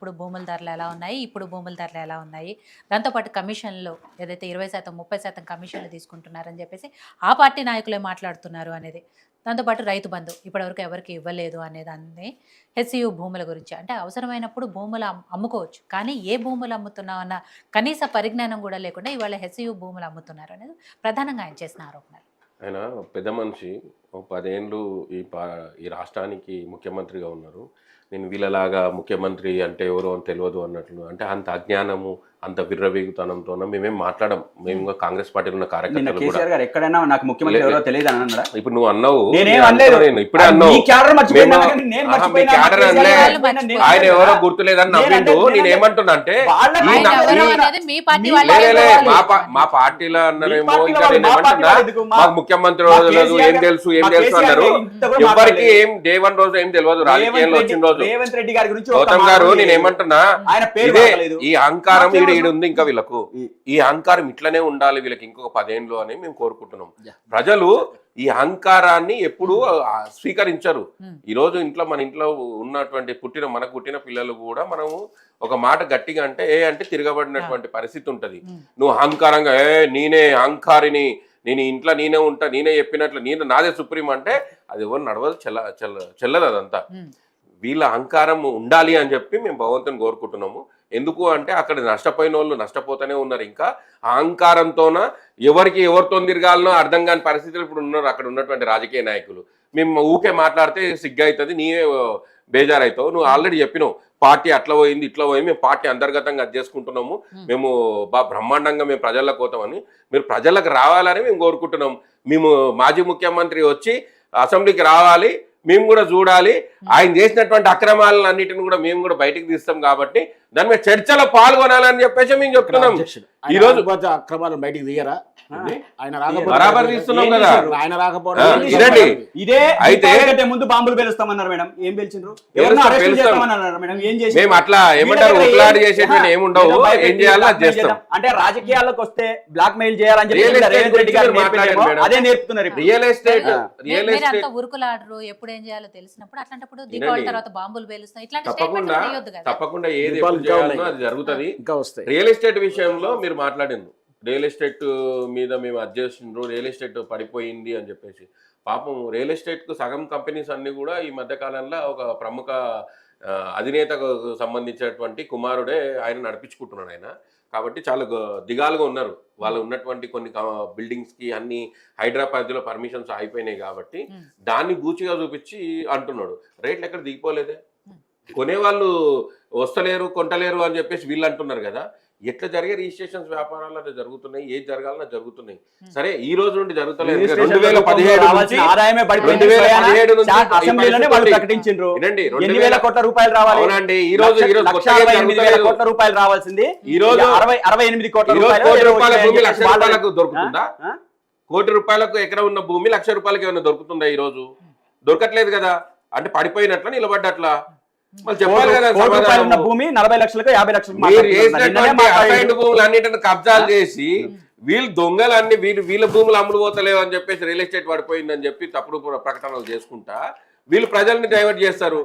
ఇప్పుడు భూముల ధరలు ఎలా ఉన్నాయి, ఇప్పుడు భూముల ధరలు ఎలా ఉన్నాయి, దాంతోపాటు కమిషన్లు ఏదైతే 20% 30% కమిషన్లు తీసుకుంటున్నారని చెప్పేసి ఆ పార్టీ నాయకులే మాట్లాడుతున్నారు అనేది, దాంతోపాటు రైతు బంధు ఇప్పటివరకు ఎవరికి ఇవ్వలేదు అనేదాన్ని, హెచ్సియు భూముల గురించి అంటే అవసరమైనప్పుడు భూములు అమ్ముకోవచ్చు, కానీ ఏ భూములు అమ్ముతున్నాం అన్న కనీస పరిజ్ఞానం కూడా లేకుండా ఇవాళ హెచ్సియు భూములు అమ్ముతున్నారు అనేది ప్రధానంగా ఆయన చేసిన ఆరోపణలు. ఆయన పెద్ద మనిషి 10 ఏళ్ళు ఈ రాష్ట్రానికి ముఖ్యమంత్రిగా ఉన్నారు. నేను వీళ్ళలాగా ముఖ్యమంత్రి అంటే ఎవరో అని తెలియదు అన్నట్లు, అంటే అంత అజ్ఞానము అంత విర్రవీగుతనంతో మేమేం మాట్లాడడం. మేము కాంగ్రెస్ పార్టీలో ఉన్న కార్యకర్తలు కూడా ఎక్కడైనా నాకు ముఖ్యమంత్రి ఎవరో తెలియదు అని అన్నాడా? ఇప్పుడు నువ్వు అన్నావు, ఇప్పుడే అన్నావు ఆయన ఎవరో గుర్తులేదని నవ్విండు. నేనేమంటున్నా అంటే మా పార్టీలో అన్నారేమో, ఇంకా నేనేమంటున్నా మాకు ముఖ్యమంత్రి రోజు ఏం తెలుసు అన్నారు. ఎవరికి ఏం డే 1 రోజు ఏం తెలియదు, రాజకీయాల్లో వచ్చిన రోజు. రేవంత్ రెడ్డి గారి గురించి గౌతమ్ గారు నేనేమంటున్నా, ఇదే ఈ అహంకారం ఉంది ఇంకా వీళ్ళకు. ఈ అహంకారం ఇట్లనే ఉండాలి వీళ్ళకి ఇంకొక 10 ఏళ్ళు అని మేము కోరుకుంటున్నాం. ప్రజలు ఈ అహంకారాన్ని ఎప్పుడు స్వీకరించరు. ఈ రోజు మన ఇంట్లో ఉన్నటువంటి మనకు పుట్టిన పిల్లలు కూడా మనము ఒక మాట గట్టిగా అంటే తిరగబడినటువంటి పరిస్థితి ఉంటది. నువ్వు అహంకారంగా నేనే అహంకారిని, నేను ఇంట్లో నేనే ఉంటా, నేనే చెప్పినట్లు నాదే సుప్రీం అంటే అది ఎవరు నడవదు, చెల్లదు అదంతా. వీళ్ళ అహంకారం ఉండాలి అని చెప్పి మేము భగవంతుని కోరుకుంటున్నాము. ఎందుకు అంటే అక్కడ నష్టపోయిన వాళ్ళు నష్టపోతూనే ఉన్నారు. ఇంకా అహంకారంతోన ఎవరితో తిరగాలనో అర్థం కాని పరిస్థితులు ఇప్పుడు ఉన్నారు అక్కడ ఉన్నటువంటి రాజకీయ నాయకులు. మేము ఊకే మాట్లాడితే సిగ్గు అవుతుంది, నీవే బేజారవుతావు. నువ్వు ఆల్రెడీ చెప్పినావు పార్టీ అట్లా పోయింది ఇట్లా పోయింది, మేము పార్టీ అంతర్గతంగా అది చేసుకుంటున్నాము, మేము బ్రహ్మాండంగా మేము ప్రజలకు పోతామని. మీరు ప్రజలకు రావాలని మేము కోరుకుంటున్నాం. మేము మాజీ ముఖ్యమంత్రి వచ్చి అసెంబ్లీకి రావాలి, మేము కూడా చూడాలి, ఆయన చేసినటువంటి అక్రమాలను అన్నిటిని కూడా మేము కూడా బయటకు తీస్తాం. కాబట్టి దాని మీద చర్చలో పాల్గొనాలని చెప్పేసి మేము చెప్తున్నాం. ఈ రోజు అక్రమాలు బయటకు తీయరా, బరాబర్ తీస్తున్నాం కదా. ఆయన రాకపోవడం ఇదే అయితే ముందు బాంబులు పేలుస్తామన్నారు మేడం, ఏం పేల్చిండ్రు? మేము అట్లా ఏమంటారు ఉట్లాడి చేసేటువంటి ఏముండవు, ఏం చేయాలో అది చేస్తాం. అంటే రాజకీయాలకు వస్తే బ్లాక్ మెయిల్ చేయాలని చెప్పి రేవంత్ రెడ్డి గారు అదే నేర్పుతున్నారు. రియల్ ఎస్టేట్ ఉరుకులాడరు, ఎప్పుడు ఏం చేయాలో తెలిసినప్పుడు అట్లాంటప్పుడు దీపావళి తర్వాత బాంబులు పేలుస్తాం, ఇట్లాంటి తప్పకుండా ఏది చేయాలో అది జరుగుతుంది. రియల్ ఎస్టేట్ విషయంలో మీరు మాట్లాడిండ్రు, రియల్ ఎస్టేట్ మీద మేము అడ్జస్టిండ్రు, రియల్ ఎస్టేట్ పడిపోయింది అని చెప్పేసి. పాపం రియల్ ఎస్టేట్కు సగం కంపెనీస్ అన్నీ కూడా ఈ మధ్యకాలంలో ఒక ప్రముఖ అధినేతకు సంబంధించినటువంటి కుమారుడే ఆయన నడిపించుకుంటున్నాడు ఆయన. కాబట్టి చాలా దిగాలుగా ఉన్నారు. వాళ్ళు ఉన్నటువంటి కొన్ని బిల్డింగ్స్కి అన్ని హైదరాబాద్లో పర్మిషన్స్ అయిపోయినాయి కాబట్టి దాన్ని బూచిగా చూపించి అంటున్నాడు. రేట్లు ఎక్కడ దిగిపోలేదే, కొనేవాళ్ళు వస్తలేరు కొంటలేరు అని చెప్పేసి వీళ్ళు అంటున్నారు కదా. ఎట్లా జరిగే రిజిస్ట్రేషన్స్ వ్యాపారాలు అట్లా జరుగుతున్నాయి, ఏది జరగాలన్నా జరుగుతున్నాయి. సరే ఈ రోజు నుండి జరుగుతలేదు, 2017 అవునండి. ఈ రోజు కోట్ల రూపాయలు రావాల్సింది ఈ రోజు 68 కోట్ల రూపాయల భూమి లక్ష రూపాయలకు దొరుకుతుందా? కోటి రూపాయలకు ఎకరం ఉన్న భూమి లక్ష రూపాయలకి ఏమైనా దొరుకుతుందా? ఈ రోజు దొరకట్లేదు కదా. అంటే పడిపోయినట్ల నిలబడ్డట్లా భూమి 40 లక్షలకు 50 లక్షలకు భూములు అన్నిటిని కబ్జాలు చేసి వీళ్ళు దొంగలన్నీ వీళ్ళ భూములు అమ్ముడు పోతలేవు అని చెప్పేసి రియల్ ఎస్టేట్ పడిపోయిందని చెప్పి తప్పుడు ప్రకటనలు చేసుకుంటా వీళ్ళు ప్రజల్ని డైవర్ట్ చేస్తారు.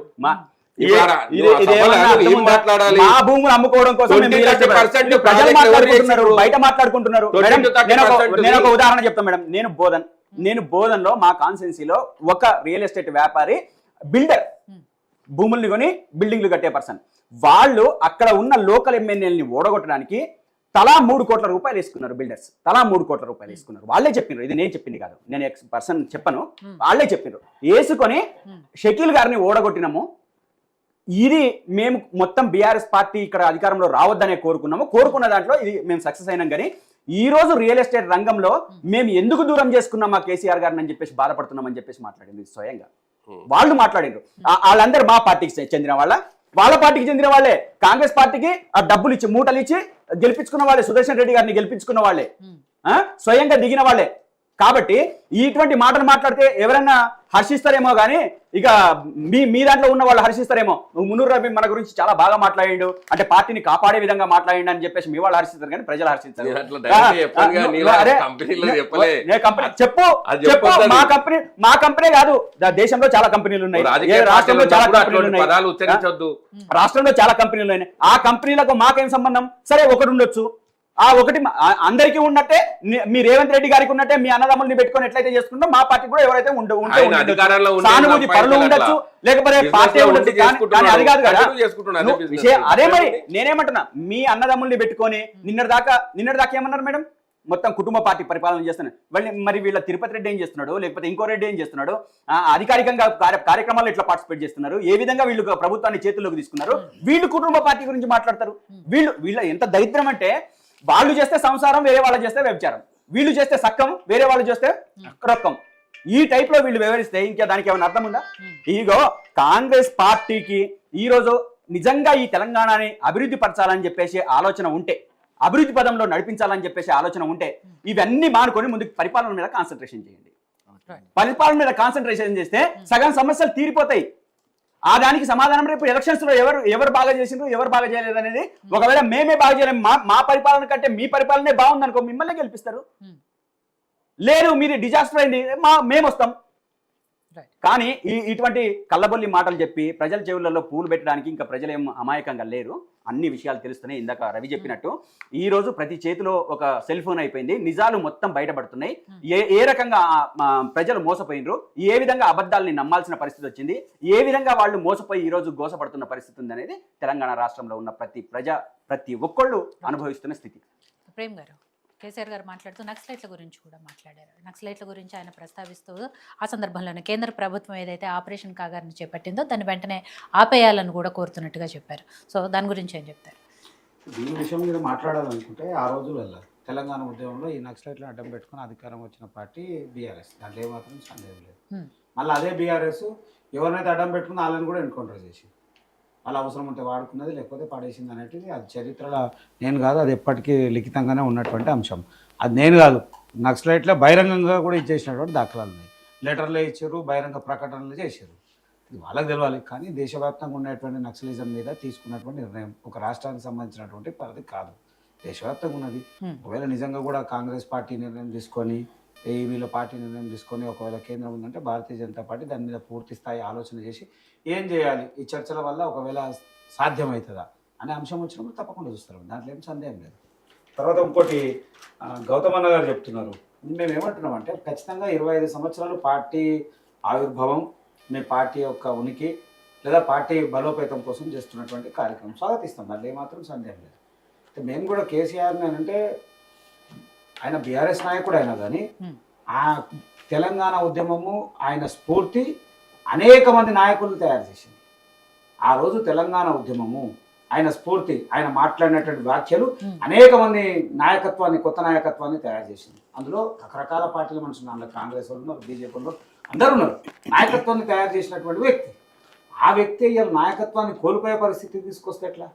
మాట్లాడాలి భూములు అమ్ముకోవడం కోసం బయట మాట్లాడుకుంటున్నారు. నేను ఒక ఉదాహరణ చెప్తాను మేడం. నేను బోధన్లో మా కాన్స్టిట్యున్సీలో ఒక రియల్ ఎస్టేట్ వ్యాపారి బిల్డర్ భూముల్ని కొని బిల్డింగ్లు కట్టే పర్సన్, వాళ్ళు అక్కడ ఉన్న లోకల్ ఎమ్మెల్యేలని ఓడగొట్టడానికి తలా 3 కోట్ల రూపాయలు వేసుకున్నారు. బిల్డర్స్ తలా 3 కోట్ల రూపాయలు వేసుకున్నారు. వాళ్ళే చెప్పినారు, ఇది నేను చెప్పింది కాదు, నేను పర్సన్ చెప్పను, వాళ్ళే చెప్పినారు. వేసుకొని షకీల్ గారిని ఓడగొట్టినాము. ఇది మేము మొత్తం బీఆర్ఎస్ పార్టీ ఇక్కడ అధికారంలో రావద్దనే కోరుకున్న దాంట్లో ఇది మేము సక్సెస్ అయినాం. కానీ ఈ రోజు రియల్ ఎస్టేట్ రంగంలో మేము ఎందుకు దూరం చేసుకున్నాం మా కేసీఆర్ గారిని అని చెప్పేసి బాధపడుతున్నామని చెప్పేసి మాట్లాడింది స్వయంగా. వాళ్ళు మాట్లాడిండ్రు. వాళ్ళందరూ మా పార్టీకి చెందిన వాళ్ళ పార్టీకి చెందిన వాళ్ళే. కాంగ్రెస్ పార్టీకి ఆ డబ్బులు ఇచ్చి మూటలు ఇచ్చి గెలిపించుకున్న వాళ్ళే. సుదర్శన్ రెడ్డి గారిని గెలిపించుకున్న వాళ్ళే, స్వయంగా దిగిన వాళ్ళే. కాబట్టి ఇటువంటి మాటలు మాట్లాడితే ఎవరైనా హర్షిస్తారేమో కానీ ఇక మీ దాంట్లో ఉన్న వాళ్ళు హర్షిస్తారేమో. మునూర్ రబీ మన గురించి చాలా బాగా మాట్లాడిండు, అంటే పార్టీని కాపాడే విధంగా మాట్లాడిండు అని చెప్పేసి మీ వాళ్ళు హర్షిస్తారు కానీ ప్రజలు హర్షిస్తారు. చెప్పు మా కంపెనీ కాదు, దేశంలో చాలా కంపెనీలు ఉన్నాయి, రాష్ట్రంలో చాలా కంపెనీలు ఉన్నాయి, రాష్ట్రంలో చాలా కంపెనీలు ఉన్నాయి. ఆ కంపెనీలకు మాకేం సంబంధం? సరే ఒకటి ఉండొచ్చు, ఆ ఒకటి అందరికీ ఉన్నట్టే మీ రేవంత్ రెడ్డి గారికి ఉన్నట్టే మీ అన్నదమ్ముల్ని పెట్టుకొని ఎట్లయితే చేసుకుంటాం మా పార్టీ కూడా ఎవరైతే సానుభూతి పనులు ఉండొచ్చు, లేకపోతే పార్టీ ఉండొచ్చు, కానీ అది కాదు కదా అదే. మరి నేనేమంటున్నా, మీ అన్నదమ్ముల్ని పెట్టుకొని నిన్నటిదాకా ఏమన్నారు మేడం, మొత్తం కుటుంబ పార్టీ పరిపాలన చేస్తున్నాడు. మరి వీళ్ళ తిరుపతి రెడ్డి ఏం చేస్తున్నాడు, లేకపోతే ఇంకో రెడ్డి ఏం చేస్తున్నాడు, అధికారికంగా కార్యక్రమాల్లో ఎట్లా పార్టిసిపేట్ చేస్తున్నారు, ఏ విధంగా వీళ్ళు ప్రభుత్వాన్ని చేతుల్లోకి తీసుకున్నారు, వీళ్ళు కుటుంబ పార్టీ గురించి మాట్లాడతారు. వీళ్ళ ఎంత దరిద్రం అంటే, వాళ్ళు చేస్తే సంసారం, వేరే వాళ్ళు చేస్తే వ్యభిచారం, వీళ్ళు చేస్తే సక్కం, వేరే వాళ్ళు చేస్తే రొక్కం. ఈ టైప్ లో వీళ్ళు వ్యవహరిస్తే ఇంకా దానికి ఏమైనా అర్థం ఉందా? ఇగో కాంగ్రెస్ పార్టీకి ఈ రోజు నిజంగా ఈ తెలంగాణని అభివృద్ధి పరచాలని చెప్పేసి ఆలోచన ఉంటే, అభివృద్ధి పదంలో నడిపించాలని చెప్పేసి ఆలోచన ఉంటే, ఇవన్నీ మానుకొని ముందుకు పరిపాలన మీద కాన్సన్ట్రేషన్ చేయండి. పరిపాలన మీద కాన్సన్ట్రేషన్ చేస్తే సగం సమస్యలు తీరిపోతాయి. ఆ దానికి సమాధానం రేపు ఎలక్షన్స్ లో ఎవరు బాగా చేసిండ్రు, ఎవరు బాగా చేయలేదు అనేది, ఒకవేళ మేమే బాగా చేయలేము, మా పరిపాలన కంటే మీ పరిపాలనే బాగుంది అనుకో, మిమ్మల్ని గెలిపిస్తారు. లేదు మీరు డిజాస్టర్ అయింది, మేము వస్తాం. కానీ ఇటువంటి కళ్ళబొల్లి మాటలు చెప్పి ప్రజల చెవులలో పూలు పెట్టడానికి ఇంకా ప్రజలు ఏం అమాయకంగా లేరు, అన్ని విషయాలు తెలుస్తున్నాయి. ఇందాక రవి చెప్పినట్టు ఈ రోజు ప్రతి చేతిలో ఒక సెల్ ఫోన్ అయిపోయింది, నిజాలు మొత్తం బయటపడుతున్నాయి. ఏ రకంగా ప్రజలు మోసపోయినరు, ఏ విధంగా అబద్ధాలని నమ్మాల్సిన పరిస్థితి వచ్చింది, ఏ విధంగా వాళ్ళు మోసపోయి ఈ రోజు గోసపడుతున్న పరిస్థితి ఉంది అనేది తెలంగాణ రాష్ట్రంలో ఉన్న ప్రతి ఒక్కళ్ళు అనుభవిస్తున్న స్థితి. ప్రేమ్ గారు, కేసీఆర్ గారు మాట్లాడుతూ నక్సలైట్ల గురించి కూడా మాట్లాడారు. నక్సలైట్ల గురించి ఆయన ప్రస్తావిస్తూ ఆ సందర్భంలోనే కేంద్ర ప్రభుత్వం ఏదైతే ఆపరేషన్ కాగారిని చేపట్టిందో దాన్ని వెంటనే ఆపేయాలని కూడా కోరుతున్నట్టుగా చెప్పారు. సో దాని గురించి ఏం చెప్తారు? దీని విషయం మీద మాట్లాడాలనుకుంటే ఆ రోజులలో తెలంగాణ ఉద్యమంలో ఈ నక్సలైట్లను అడ్డం పెట్టుకుని అధికారం వచ్చిన పార్టీ బీఆర్ఎస్, దాంట్లో ఏమాత్రం సందేహం లేదు. మళ్ళీ అదే బీఆర్ఎస్ ఎవరినైతే అడ్డం పెట్టుకుని వాళ్ళని కూడా ఎన్కౌంటర్ చేసి వాళ్ళ అవసరం ఉంటే వాడుకున్నది, లేకపోతే పడేసింది అనేటిది అది చరిత్రలో నేను కాదు, అది ఎప్పటికీ లిఖితంగానే ఉన్నటువంటి అంశం. అది నేను కాదు, నక్సలైట్లే బహిరంగంగా కూడా ఇచ్చేసినటువంటి దాఖలాలు ఉన్నాయి. లెటర్లు ఇచ్చారు, బహిరంగ ప్రకటనలు చేశారు, ఇది వాళ్ళకి తెలవాలి. కానీ దేశవ్యాప్తంగా ఉన్నటువంటి నక్సలిజం మీద తీసుకున్నటువంటి నిర్ణయం ఒక రాష్ట్రానికి సంబంధించినటువంటి పరిధి కాదు, దేశవ్యాప్తంగా ఉన్నది. ఒకవేళ నిజంగా కూడా కాంగ్రెస్ పార్టీ నిర్ణయం తీసుకొని, వీళ్ళ పార్టీ నిర్ణయం తీసుకొని ఒకవేళ కేంద్రం ఉందంటే భారతీయ జనతా పార్టీ దాని మీద పూర్తి స్థాయి ఆలోచన చేసి ఏం చేయాలి, ఈ చర్చల వల్ల ఒకవేళ సాధ్యమవుతుందా అనే అంశం వచ్చినప్పుడు తప్పకుండా చూస్తారు, దాంట్లో ఏం సందేహం లేదు. తర్వాత ఇంకోటి గౌతమన్న గారు చెప్తున్నారు, మేము ఏమంటున్నామంటే ఖచ్చితంగా 25 సంవత్సరాలు పార్టీ ఆవిర్భావం, మీ పార్టీ యొక్క ఉనికి లేదా పార్టీ బలోపేతం కోసం చేస్తున్నటువంటి కార్యక్రమం స్వాగతిస్తాం, దాంట్లో ఏమాత్రం సందేహం లేదు. మేము కూడా కేసీఆర్ని అంటే ఆయన బీఆర్ఎస్ నాయకుడు అయినా కానీ ఆ తెలంగాణ ఉద్యమము ఆయన స్ఫూర్తి అనేక మంది నాయకులను తయారు చేసింది. ఆ రోజు తెలంగాణ ఉద్యమము ఆయన స్ఫూర్తి, ఆయన మాట్లాడినటువంటి వ్యాఖ్యలు అనేక మంది నాయకత్వాన్ని, కొత్త నాయకత్వాన్ని తయారు చేసింది. అందులో రకరకాల పార్టీల మనుషులు, అందులో కాంగ్రెస్ వాళ్ళు ఉన్నారు, బీజేపీ వాళ్ళు అందరూ ఉన్నారు. నాయకత్వాన్ని తయారు చేసినటువంటి వ్యక్తి, ఆ వ్యక్తి ఇవాళ నాయకత్వాన్ని కోల్పోయే పరిస్థితి తీసుకొస్తే ఎట్లా?